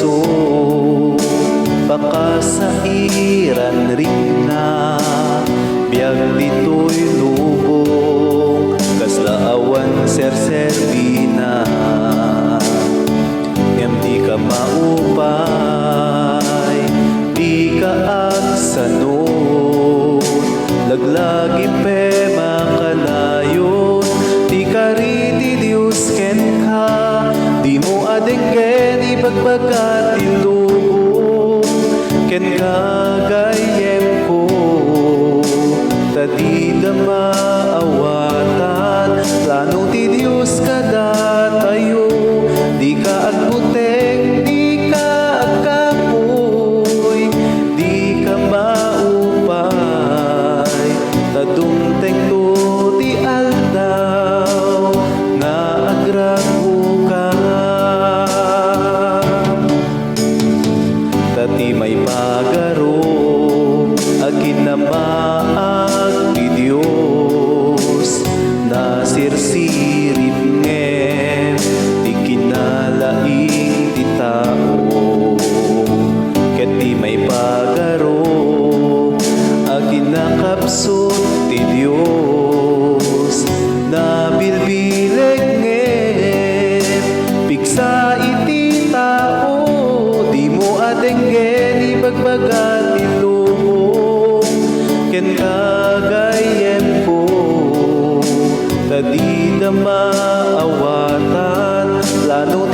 baso pakasairan rin na biyag dito'y lubong kaslaawan ser-servina ngem di ka maupay di ka agsanod laglagi pe makalayon di ka riti Diyos ken ka di mo adenggen ibagbagat ilubong ken kagayem ko tadi da maawatan plano ti Diyos kadatayo di ka agbutek di ka agkapoy di ka maupay tadumteng to ti aldaw nga agrago ka tati may pagaro aginamaag ti Diyos na sirsirip ngem di kinalaing ti tao ket di may pagaro aginakapsot ti Diyos na bilbileg ngem piksa iti tao di mo adenggen ibagbagat ilubong ken kagayem ko tadi da maawatan plano